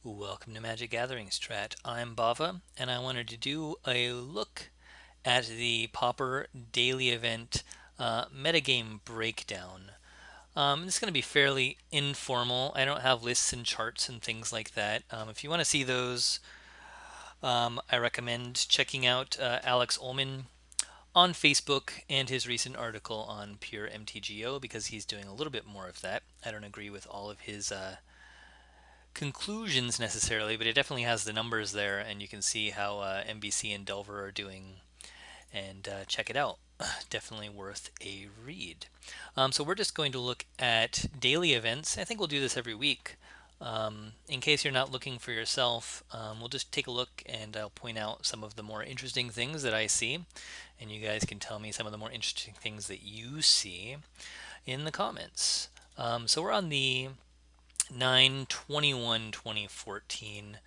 Welcome to Magic Gathering Strat. I'm Bava, and I wanted to do a look at the Pauper daily event metagame breakdown. It's going to be fairly informal. I don't have lists and charts and things like that. If you want to see those, I recommend checking out Alex Ullman on Facebook and his recent article on Pure MTGO because he's doing a little bit more of that. I don't agree with all of his conclusions necessarily, but it definitely has the numbers there, and you can see how NBC and Delver are doing, and check it out. Definitely worth a read. So we're just going to look at daily events. I think we'll do this every week. In case you're not looking for yourself, we'll just take a look and I'll point out some of the more interesting things that I see, and you guys can tell me some of the more interesting things that you see in the comments. So we're on the 9/21/2014,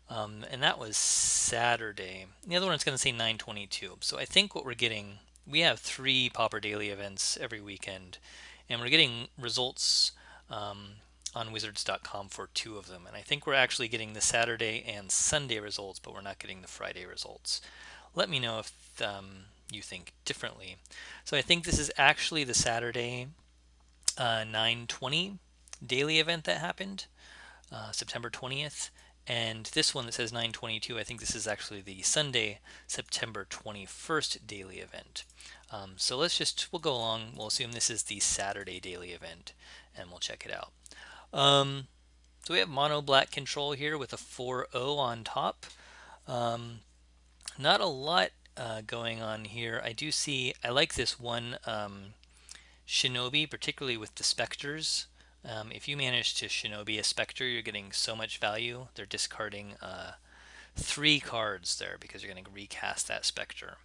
and that was Saturday. The other one's going to say 9/22. So I think what we're getting, we have three Pauper Daily events every weekend, and we're getting results on Wizards.com for two of them. And I think we're actually getting the Saturday and Sunday results, but we're not getting the Friday results. Let me know if you think differently. So I think this is actually the Saturday 9/20 daily event that happened, September 20th. And this one that says 9/22, I think this is actually the Sunday, September 21st daily event. So we'll go along. We'll assume this is the Saturday daily event, and we'll check it out. So we have mono black control here with a 4-0 on top. Not a lot going on here. I like this one Shinobi, particularly with the Spectres. If you manage to Shinobi a Spectre, you're getting so much value. They're discarding three cards there because you're going to recast that Spectre.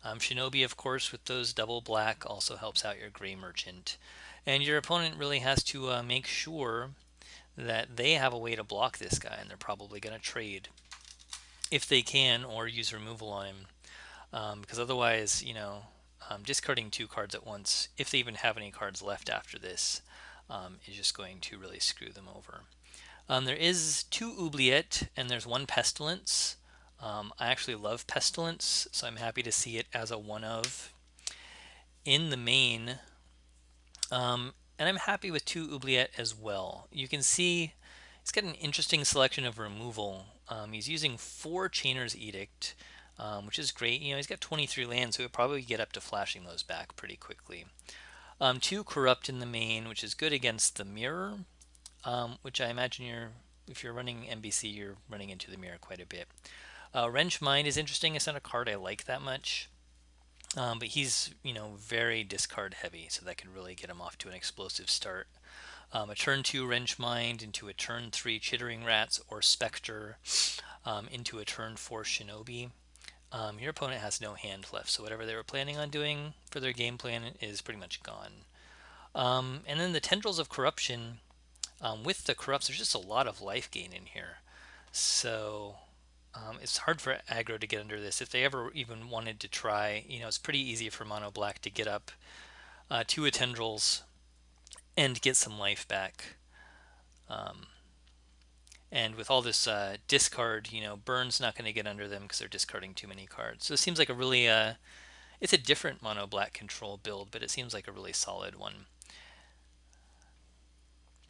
Shinobi, of course, with those double black also helps out your Gray Merchant. And your opponent really has to make sure that they have a way to block this guy, and they're probably going to trade if they can or use removal on him. Because otherwise, discarding two cards at once, if they even have any cards left after this, is just going to really screw them over. There is two Oubliette and there's one Pestilence. I actually love Pestilence, so I'm happy to see it as a one of in the main. And I'm happy with two Oubliette as well. You can see he's got an interesting selection of removal. He's using 4 Chainer's Edict, which is great. He's got 23 lands, so he'll probably get up to flashing those back pretty quickly. 2 Corrupt in the main, which is good against the Mirror, which I imagine if you're running NBC, you're running into the Mirror quite a bit. Wrench Mind is interesting. It's not a card I like that much. But he's, very discard heavy, so that can really get him off to an explosive start. A turn 2 Wrench Mind into a turn 3 Chittering Rats or Spectre, into a turn 4 Shinobi. Your opponent has no hand left, so whatever they were planning on doing for their game plan is pretty much gone. And then the Tendrils of Corruption, with the Corrupts, there's just a lot of life gain in here. So it's hard for aggro to get under this. If they ever even wanted to try, it's pretty easy for mono black to get up 2 Tendrils and get some life back. And with all this discard, Burn's not going to get under them because they're discarding too many cards. So it seems like a really, it's a different mono black control build, but it seems like a really solid one.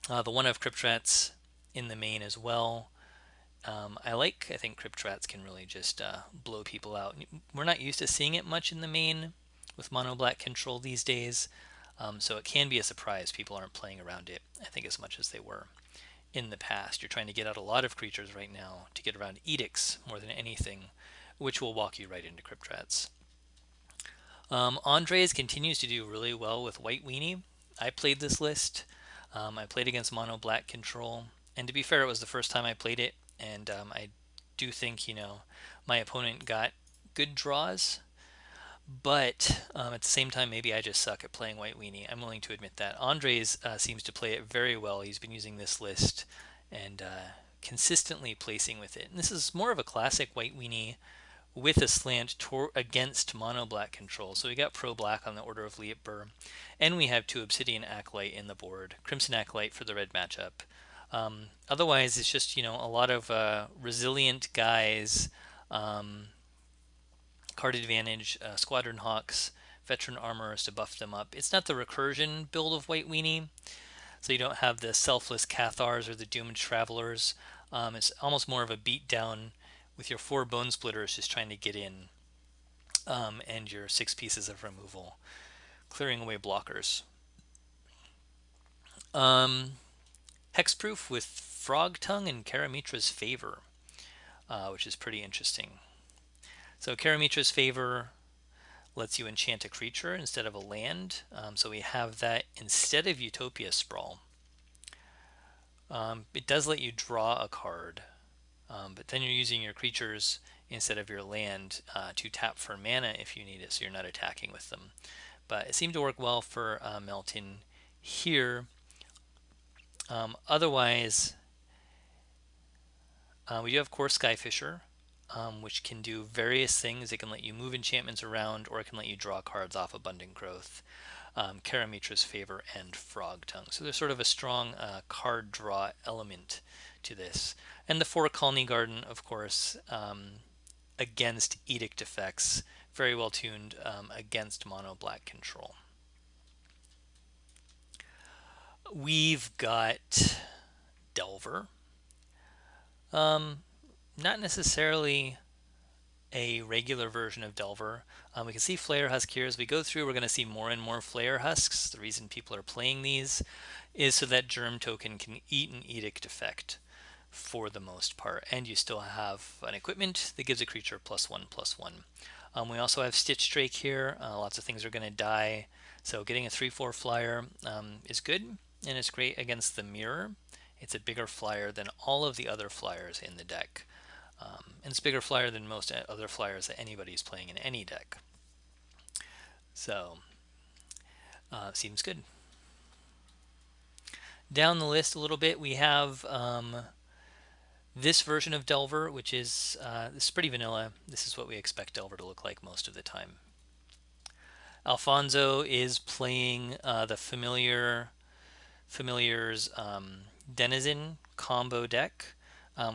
The one of Crypt Rats in the main as well. I think Crypt Rats can really just blow people out. We're not used to seeing it much in the main with mono black control these days, so it can be a surprise. People aren't playing around it, I think, as much as they were in the past. You're trying to get out a lot of creatures right now to get around edicts more than anything, which will walk you right into Crypt Rats. Andres continues to do really well with White Weenie. I played this list. I played against mono black control, and to be fair, it was the first time I played it, and I do think my opponent got good draws, but at the same time, maybe I just suck at playing White Weenie. I'm willing to admit that. Andres seems to play it very well. He's been using this list and consistently placing with it. And this is more of a classic White Weenie with a slant against mono black control. So we got pro black on the Order of Lietber, and we have 2 Obsidian Acolyte in the board. Crimson Acolyte for the red matchup. Otherwise, it's just, you know, a lot of resilient guys, um, card advantage, squadron hawks, veteran armorers to buff them up. It's not the recursion build of White Weenie, so you don't have the selfless Cathars or the doomed travelers. It's almost more of a beatdown with your 4 bone splitters just trying to get in, and your 6 pieces of removal, clearing away blockers. Um, Hexproof with Frog Tongue and Karamitra's Favor, which is pretty interesting. So Karamitra's Favor lets you enchant a creature instead of a land. So we have that instead of Utopia Sprawl. It does let you draw a card, but then you're using your creatures instead of your land to tap for mana if you need it, so you're not attacking with them. But it seemed to work well for Melton here. Otherwise, we do have Core Skyfisher, which can do various things. It can let you move enchantments around, or it can let you draw cards off Abundant Growth, Karamitra's Favor, and Frog Tongue. So there's sort of a strong card draw element to this. And the 4 Colony Garden, of course, against Edict effects, very well tuned against mono black control. We've got Delver. Not necessarily a regular version of Delver. We can see Flare Husk here. As we go through, we're going to see more and more Flare Husks. The reason people are playing these is so that Germ token can eat an Edict effect for the most part. And you still have an equipment that gives a creature +1/+1. We also have Stitch Drake here. Lots of things are going to die. So getting a 3/4 flyer is good, and it's great against the mirror. It's a bigger flyer than all of the other flyers in the deck. And it's a bigger flyer than most other flyers that anybody's playing in any deck. So, seems good. Down the list a little bit, we have this version of Delver, which is this is pretty vanilla. This is what we expect Delver to look like most of the time. Alfonso is playing the Familiar's Denizen combo deck,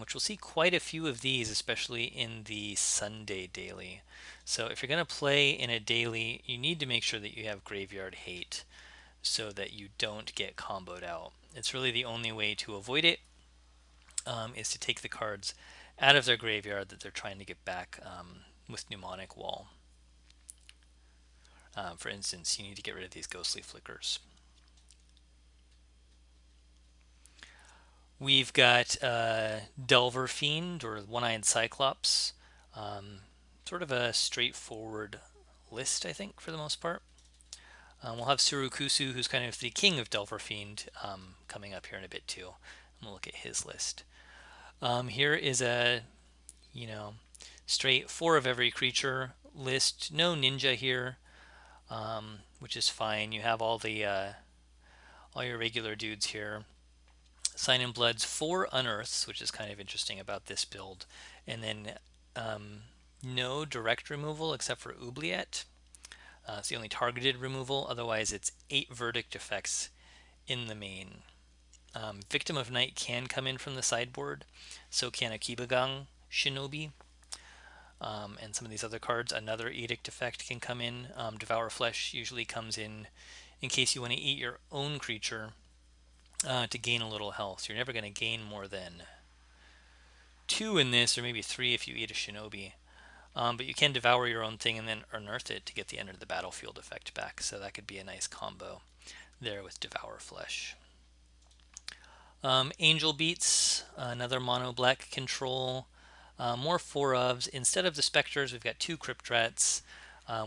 which we'll see quite a few of these, especially in the Sunday daily. So if you're going to play in a daily, you need to make sure that you have Graveyard Hate so that you don't get comboed out. It's really the only way to avoid it, is to take the cards out of their graveyard that they're trying to get back with Mnemonic Wall. For instance, you need to get rid of these Ghostly Flickers. We've got Delver Fiend, or One-Eyed Cyclops. Sort of a straightforward list, I think, for the most part. We'll have Surukusu, who's kind of the king of Delver Fiend, coming up here in a bit too. And we'll look at his list. Here is a, straight 4 of every creature list. No ninja here, which is fine. You have all your regular dudes here. Sign in Blood's 4 Unearths, which is kind of interesting about this build. And then no direct removal except for Oubliette. It's the only targeted removal. Otherwise, it's 8 Verdict effects in the main. Victim of Night can come in from the sideboard. So can Akibagang Shinobi. And some of these other cards. Another Edict effect can come in. Devour Flesh usually comes in case you want to eat your own creature to gain a little health. So you're never going to gain more than 2 in this, or maybe 3 if you eat a Shinobi. But you can devour your own thing and then unearth it to get the end of the battlefield effect back. So that could be a nice combo there with Devour Flesh. Angel Beats, another mono black control. More 4-ofs. Instead of the Spectres, we've got 2 Crypt Rats.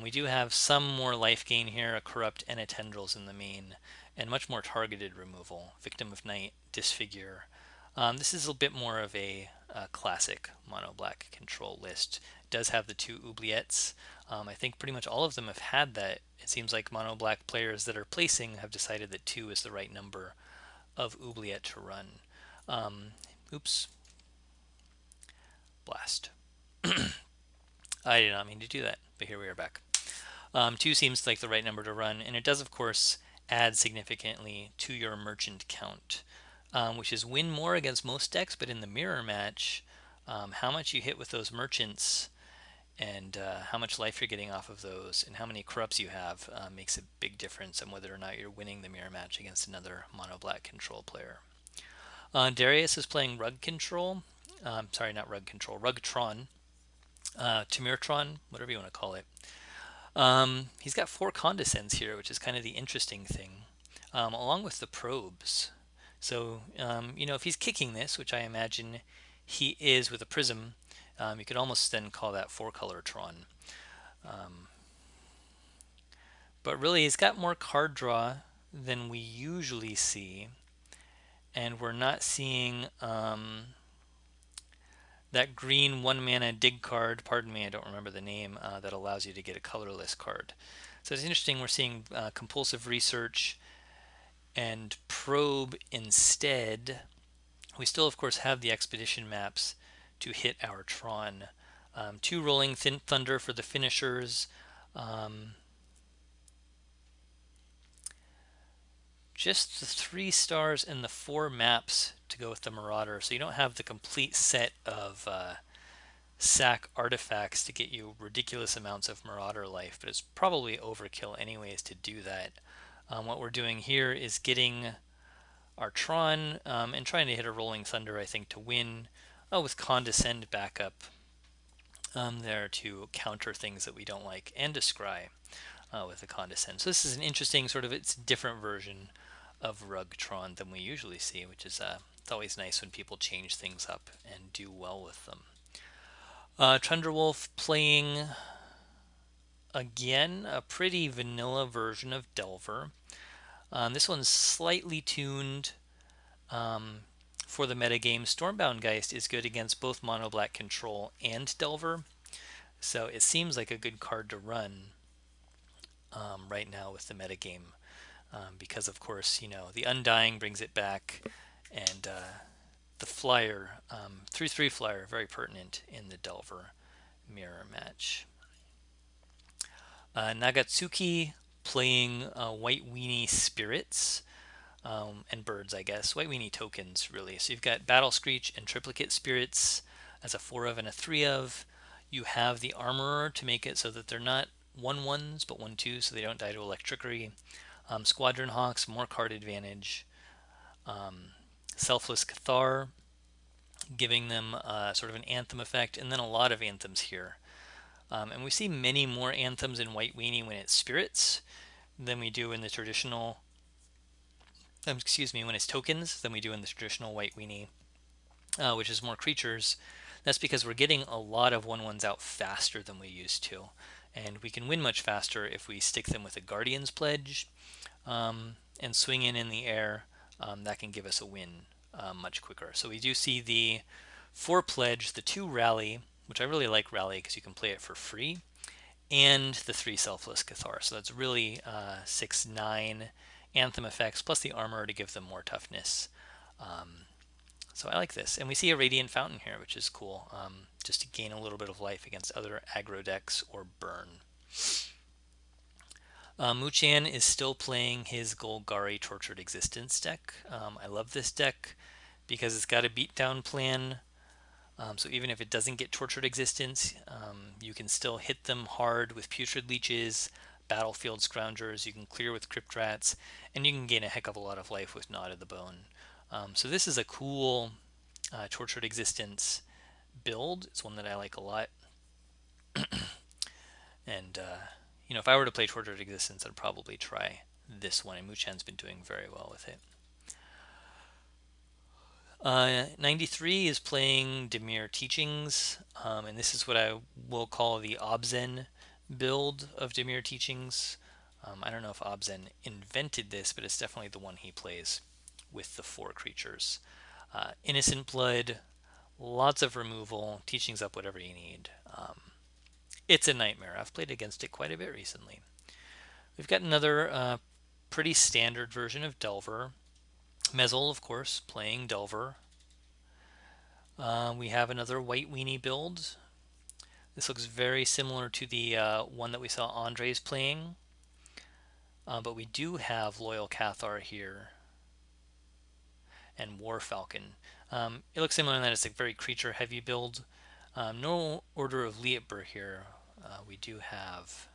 We do have some more life gain here, a Corrupt and a Tendrils in the main, and much more targeted removal. Victim of Night, Disfigure. This is a bit more of a classic mono black control list. It does have the 2 Oubliettes. I think pretty much all of them have had that. It seems like mono black players that are placing have decided that 2 is the right number of Oubliette to run. Oops. Blast. I did not mean to do that, but here we are back. 2 seems like the right number to run, and it does, of course, add significantly to your merchant count. which is win more against most decks, but in the mirror match, how much you hit with those merchants and how much life you're getting off of those and how many corrupts you have makes a big difference on whether or not you're winning the mirror match against another mono black control player. Darius is playing Rug Control. Sorry, not Rug Control, Rug Tron, Tamir Tron, whatever you want to call it. He's got 4 condescends here, which is kind of the interesting thing, along with the probes. So, if he's kicking this, which I imagine he is with a prism, you could almost then call that 4-color Tron. But really, he's got more card draw than we usually see, and we're not seeing that green 1-mana dig card, pardon me, I don't remember the name, that allows you to get a colorless card. So it's interesting, we're seeing compulsive research and probe instead. We still, of course, have the expedition maps to hit our Tron. 2 rolling thunder for the finishers. Just the 3 stars and the 4 maps to go with the Marauder. So you don't have the complete set of sack artifacts to get you ridiculous amounts of Marauder life, but it's probably overkill anyways to do that. What we're doing here is getting our Tron and trying to hit a Rolling Thunder, I think, to win with Condescend backup there to counter things that we don't like, and to scry with the Condescend. So this is an interesting sort of, it's a different version of Rug Tron than we usually see, which is it's always nice when people change things up and do well with them. Trunderwolf playing again a pretty vanilla version of Delver. This one's slightly tuned for the metagame. Stormbound Geist is good against both mono black control and Delver, so it seems like a good card to run right now with the metagame, because of course the Undying brings it back, and the flyer, 3/3 flyer, very pertinent in the Delver mirror match. Nagatsuki playing White Weenie Spirits and Birds, I guess. White Weenie tokens, really. So you've got Battle Screech and Triplicate Spirits as a 4 of and a 3 of. You have the Armorer to make it so that they're not 1/1s, but 1/2s, so they don't die to Electricity. Squadron Hawks, more card advantage. Selfless Cathar, giving them sort of an Anthem effect, and then a lot of Anthems here. And we see many more Anthems in White Weenie when it's Spirits than we do in the traditional, when it's tokens than we do in the traditional White Weenie, which is more creatures. That's because we're getting a lot of 1/1s out faster than we used to. And we can win much faster if we stick them with a Guardian's Pledge and swing in the air. That can give us a win much quicker. So we do see the 4 Pledge, the 2 Rally, which I really like Rally because you can play it for free, and the 3 Selfless Cathar. So that's really 6/9 Anthem effects plus the Armor to give them more toughness. So I like this. And we see a Radiant Fountain here, which is cool, just to gain a little bit of life against other aggro decks or burn. Muchan is still playing his Golgari Tortured Existence deck. I love this deck because it's got a beatdown plan. So even if it doesn't get Tortured Existence, you can still hit them hard with Putrid Leeches, Battlefield Scroungers, you can clear with Crypt Rats, and you can gain a heck of a lot of life with Gnawed of the Bone. So this is a cool Tortured Existence build. It's one that I like a lot. And, if I were to play Tortured Existence, I'd probably try this one, and Muchan's been doing very well with it. 93 is playing Dimir Teachings, and this is what I will call the Obzen build of Dimir Teachings. I don't know if Obzen invented this, but it's definitely the one he plays with the 4 creatures. Innocent Blood, lots of removal, Teachings up whatever you need. It's a nightmare. I've played against it quite a bit recently. We've got another pretty standard version of Delver. Mezzle, of course, playing Delver. We have another White Weenie build. This looks very similar to the one that we saw Andres playing. But we do have Loyal Cathar here. and War Falcon. It looks similar in that it's a very creature heavy build. No Order of Lietber here. We do have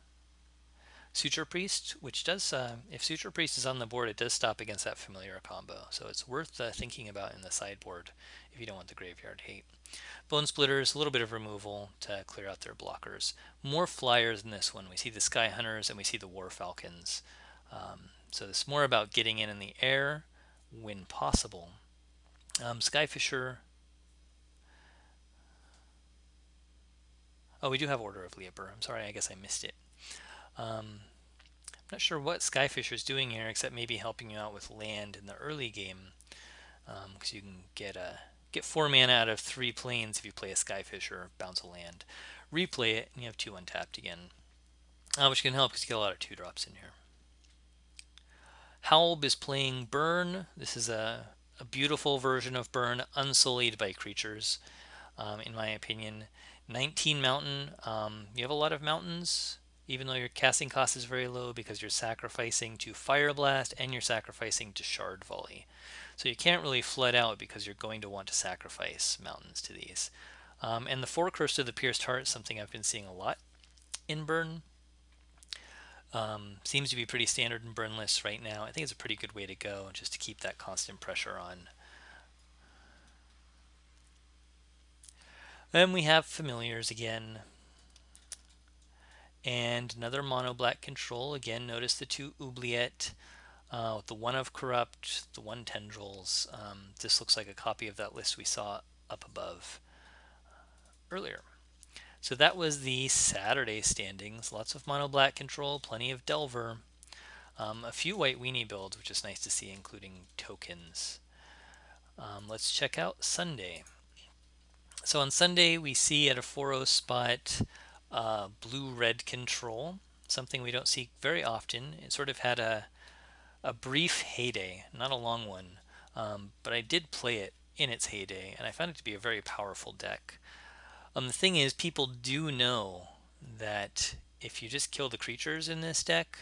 Suture Priest, which does, if Suture Priest is on the board, it does stop against that familiar combo. So it's worth thinking about in the sideboard if you don't want the graveyard hate. Bone Splitters, a little bit of removal to clear out their blockers. More flyers in this one. We see the Sky Hunters and we see the War Falcons. So it's more about getting in the air when possible. Skyfisher. Oh, we do have Order of Lietber. I'm sorry, I guess I missed it. I'm not sure what Skyfisher is doing here, except maybe helping you out with land in the early game, because you can get 4 mana out of 3 planes if you play a Skyfisher, bounce a land, replay it, and you have 2 untapped again, which can help because you get a lot of 2-drops in here. Howlb is playing Burn. This is a beautiful version of Burn, unsullied by creatures, in my opinion. 19 mountain. You have a lot of mountains, even though your casting cost is very low because you're sacrificing to Fire Blast and you're sacrificing to Shard Volley. So you can't really flood out because you're going to want to sacrifice mountains to these. And the 4 Curse to the Pierced Heart is something I've been seeing a lot in Burn. Seems to be pretty standard in Burn lists right now. I think it's a pretty good way to go just to keep that constant pressure on. Then we have Familiars again. And another mono black control. Again, notice the 2 Oubliette, with the 1 of Corrupt, the 1 Tendrils. This looks like a copy of that list we saw up above earlier. So that was the Saturday standings. Lots of mono black control, plenty of Delver, a few white weenie builds, which is nice to see, including tokens. Let's check out Sunday. So on Sunday, we see at a 4-0 spot blue-red control, something we don't see very often. It sort of had a brief heyday, not a long one, but I did play it in its heyday, and I found it to be a very powerful deck. The thing is, people do know that if you just kill the creatures in this deck,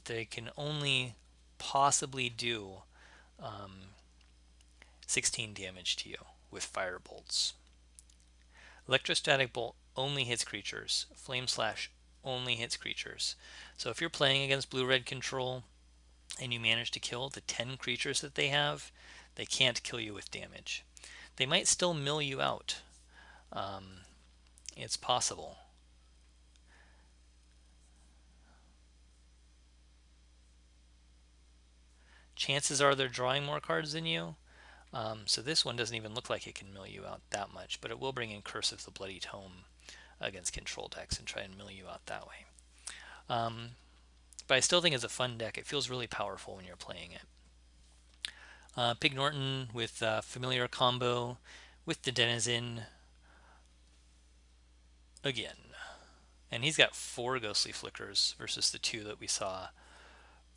they can only possibly do 16 damage to you with fire bolts. Electrostatic Bolt only hits creatures. Flame Slash only hits creatures. So if you're playing against blue-red control and you manage to kill the 10 creatures that they have, they can't kill you with damage. They might still mill you out. It's possible. Chances are they're drawing more cards than you. So this one doesn't even look like it can mill you out that much, but it will bring in Curse of the Bloody Tome against control decks and try and mill you out that way. But I still think it's a fun deck. It feels really powerful when you're playing it. Pig Norton with Familiar combo with the Denizen again. And he's got 4 Ghostly Flickers versus the 2 that we saw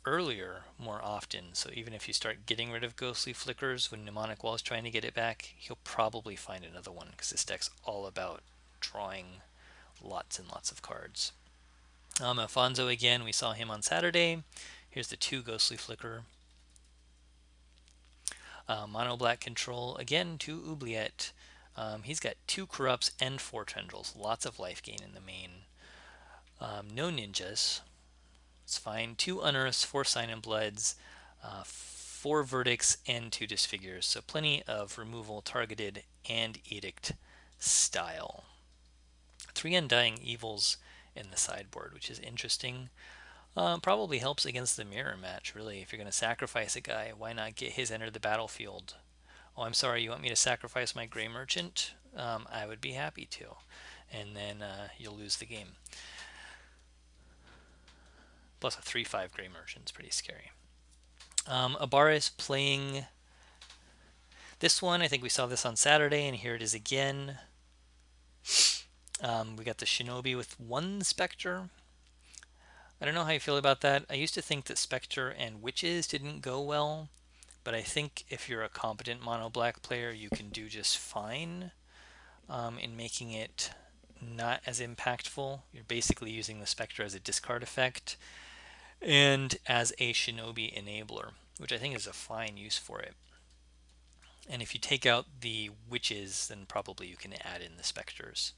earlier more often. So even if you start getting rid of Ghostly Flickers when Mnemonic Wall is trying to get it back, he'll probably find another one because this deck's all about drawing lots and lots of cards. Alfonso again, we saw him on Saturday. Here's the 2 Ghostly Flicker. Mono Black Control, again 2 Oubliette. He's got 2 Corrupts and 4 Tendrils. Lots of life gain in the main. No Ninjas. It's fine. 2 Unearths, 4 Sign and Bloods, 4 Verdicts, and 2 Disfigures. So plenty of removal, targeted, and Edict style. 3 Undying Evils in the sideboard, which is interesting. Probably helps against the mirror match, really. If you're going to sacrifice a guy, why not get his enter the battlefield? Oh, I'm sorry, you want me to sacrifice my Grey Merchant? I would be happy to. And then you'll lose the game. Plus a 3/5 Grey Merchant's pretty scary. Abaris playing this one. I think we saw this on Saturday, and here it is again. We got the Shinobi with 1 Spectre. I don't know how you feel about that. I used to think that Spectre and Witches didn't go well, but I think if you're a competent mono black player, you can do just fine in making it not as impactful. You're basically using the Spectre as a discard effect and as a Shinobi enabler, which I think is a fine use for it. And if you take out the witches, then probably you can add in the specters.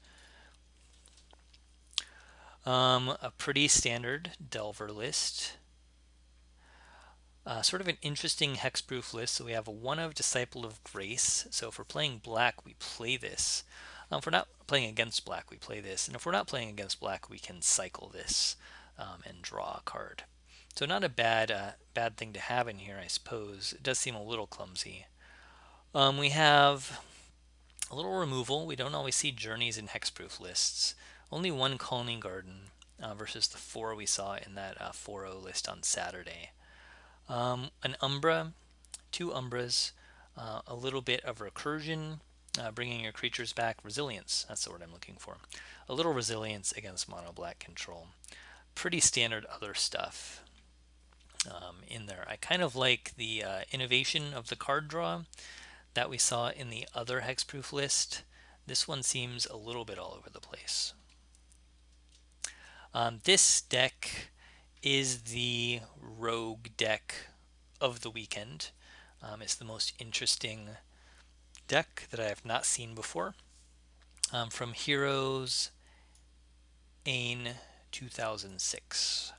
A pretty standard Delver list. Sort of an interesting hexproof list. So we have a one of Disciple of Grace. So if we're playing black, we play this. If we're not playing against black, we play this. And if we're not playing against black, we can cycle this and draw a card. So not a bad thing to have in here, I suppose. It does seem a little clumsy. We have a little removal. We don't always see journeys in hexproof lists. Only one Colony Garden versus the 4 we saw in that 4-0 list on Saturday. An Umbra, 2 Umbras, a little bit of recursion, bringing your creatures back. Resilience, that's the word I'm looking for. A little resilience against mono black control. Pretty standard other stuff in there. I kind of like the innovation of the card draw that we saw in the other hexproof list. This one seems a little bit all over the place. This deck is the rogue deck of the weekend. It's the most interesting deck that I have not seen before. From Heroes Ain 2006.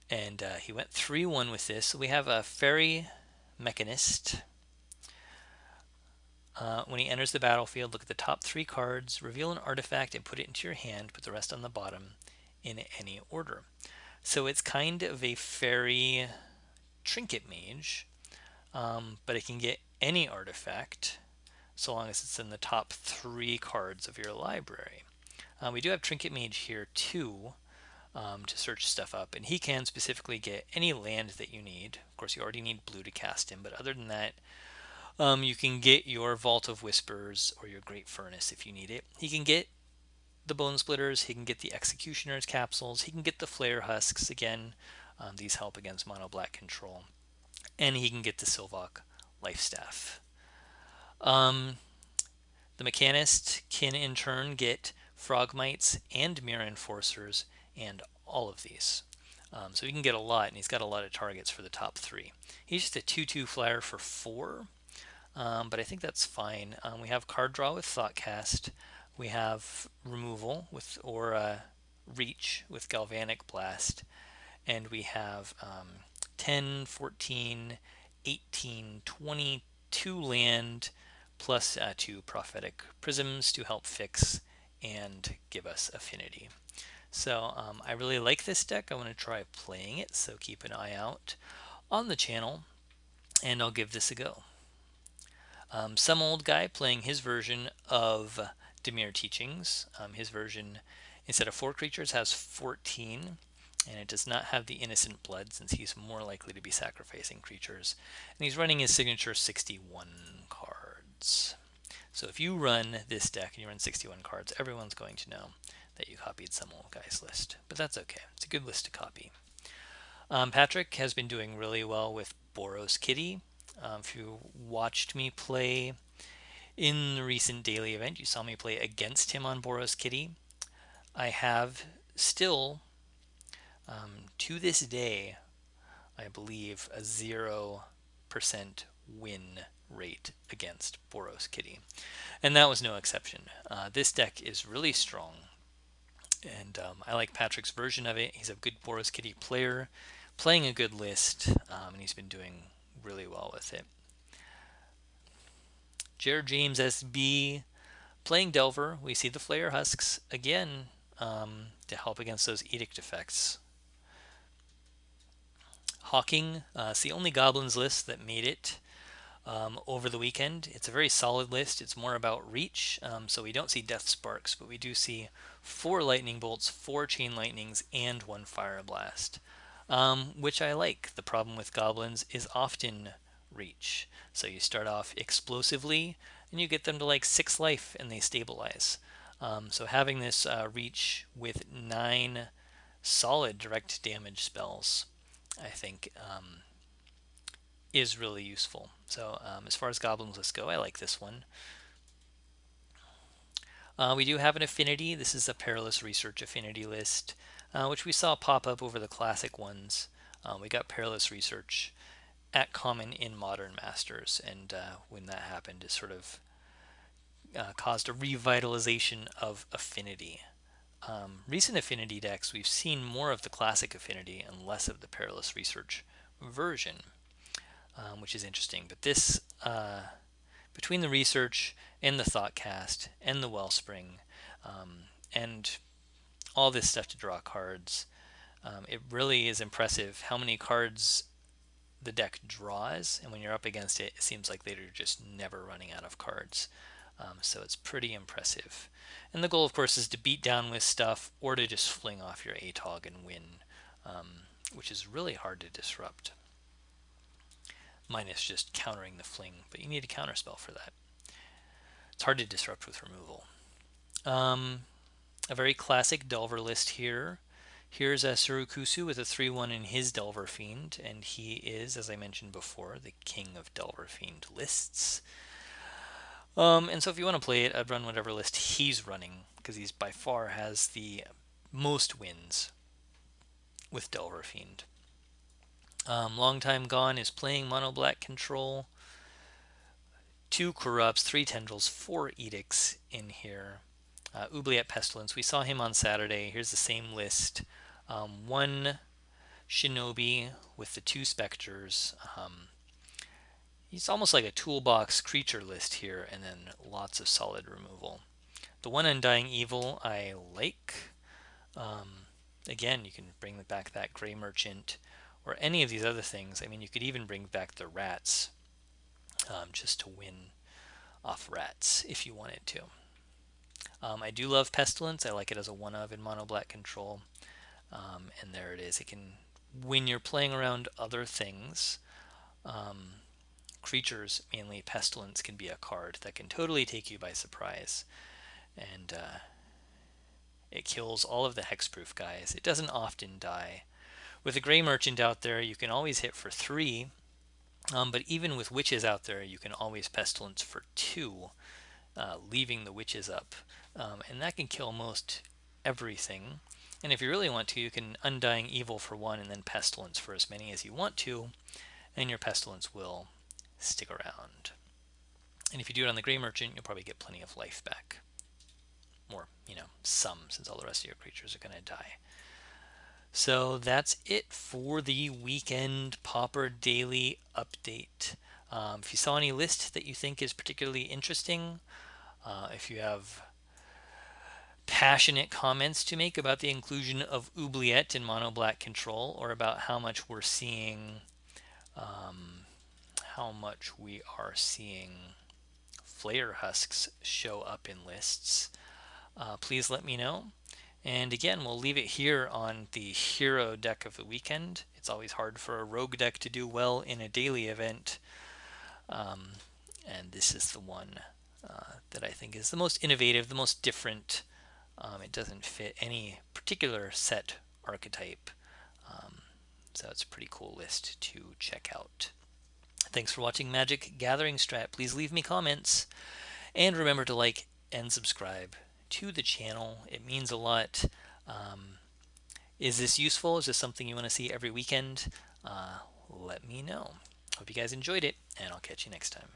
And he went 3-1 with this. So we have a Fairy Mechanist. When he enters the battlefield, look at the top 3 cards, reveal an artifact, and put it into your hand. Put the rest on the bottom in any order. So it's kind of a fairy trinket mage, but it can get any artifact so long as it's in the top 3 cards of your library. We do have trinket mage here too to search stuff up, and he can specifically get any land that you need. Of course, you already need blue to cast him, but other than that, you can get your Vault of Whispers or your Great Furnace if you need it. He can get the Bone Splitters, he can get the Executioner's Capsules, he can get the Flare Husks. Again, these help against mono black control. And he can get the Sylvok Lifestaff. The Mechanist can in turn get Frogmites and Mirror Enforcers and all of these. So he can get a lot, and he's got a lot of targets for the top 3. He's just a 2/2 flyer for 4. But I think that's fine. We have card draw with Thoughtcast. We have removal with reach with Galvanic Blast, and we have 10, 14, 18, 22 land plus 2 Prophetic Prisms to help fix and give us affinity. So I really like this deck. I want to try playing it, so keep an eye out on the channel, and I'll give this a go. Some old guy playing his version of Dimir Teachings. His version, instead of 4 creatures, has 14, and it does not have the Innocent Blood since he's more likely to be sacrificing creatures. And he's running his signature 61 cards. So if you run this deck and you run 61 cards, everyone's going to know that you copied some old guy's list. But that's okay. It's a good list to copy. Patrick has been doing really well with Boros Kitty. If you watched me play in the recent daily event, you saw me play against him on Boros Kitty. I have still, to this day, I believe, a 0% win rate against Boros Kitty. And that was no exception. This deck is really strong, and I like Patrick's version of it. He's a good Boros Kitty player, playing a good list, and he's been doing really well with it. Jared James SB playing Delver. We see the Flare Husks again to help against those Edict effects. Hawking, it's the only Goblins list that made it over the weekend. It's a very solid list. It's more about reach, so we don't see Death Sparks, but we do see 4 Lightning Bolts, 4 Chain Lightnings, and 1 Fire Blast, which I like. The problem with Goblins is often reach. So you start off explosively, and you get them to like 6 life, and they stabilize. So having this reach with 9 solid direct damage spells, I think, is really useful. So as far as Goblins lists go, I like this one. We do have an affinity. This is a Perilous Research affinity list, which we saw pop up over the classic ones. We got Perilous Research at common in Modern Masters, and when that happened, it sort of caused a revitalization of Affinity. Recent Affinity decks, we've seen more of the classic Affinity and less of the Perilous Research version, which is interesting. But this, between the Research and the Thoughtcast and the Wellspring, and all this stuff to draw cards, it really is impressive how many cards the deck draws, and when you're up against it, it seems like they're just never running out of cards. So it's pretty impressive. And the goal, of course, is to beat down with stuff or to just fling off your ATOG and win, which is really hard to disrupt. Minus just countering the fling, but you need a counterspell for that. It's hard to disrupt with removal. A very classic Delver list here. Here's a Surukusu with a 3-1 in his Delver Fiend, and he is, as I mentioned before, the king of Delver Fiend lists. And so if you want to play it, I'd run whatever list he's running, because he's by far has the most wins with Delver Fiend. Long Time Gone is playing Mono Black Control. 2 Corrupts, 3 Tendrils, 4 Edicts in here. Oubliette Pestilence, we saw him on Saturday. Here's the same list. 1 Shinobi with the 2 Spectres. He's almost like a toolbox creature list here, and then lots of solid removal. The 1 Undying Evil I like. Again, you can bring back that Gray Merchant or any of these other things. I mean, you could even bring back the Rats just to win off Rats if you wanted to. I do love Pestilence. I like it as a 1-of in Mono Black Control. And there it is. It can, when you're playing around other things, creatures, mainly Pestilence, can be a card that can totally take you by surprise. And it kills all of the hexproof guys. It doesn't often die. With a Gray Merchant out there, you can always hit for 3. But even with Witches out there, you can always Pestilence for 2, leaving the Witches up. And that can kill most everything. And if you really want to, you can Undying Evil for 1 and then Pestilence for as many as you want to, and your Pestilence will stick around. And if you do it on the Gray Merchant, you'll probably get plenty of life back. Or, some, since all the rest of your creatures are going to die. So that's it for the weekend Pauper Daily Update. If you saw any list that you think is particularly interesting, if you have passionate comments to make about the inclusion of Oubliette in Mono Black Control, or about how much we're seeing, Flayer Husks show up in lists, please let me know. And again, we'll leave it here on the hero deck of the weekend. It's always hard for a rogue deck to do well in a daily event. And this is the one that I think is the most innovative, the most different. It doesn't fit any particular set archetype. So it's a pretty cool list to check out. Thanks for watching Magic Gathering Strat. Please leave me comments. And remember to like and subscribe to the channel. It means a lot. Is this useful? Is this something you want to see every weekend? Let me know. Hope you guys enjoyed it, and I'll catch you next time.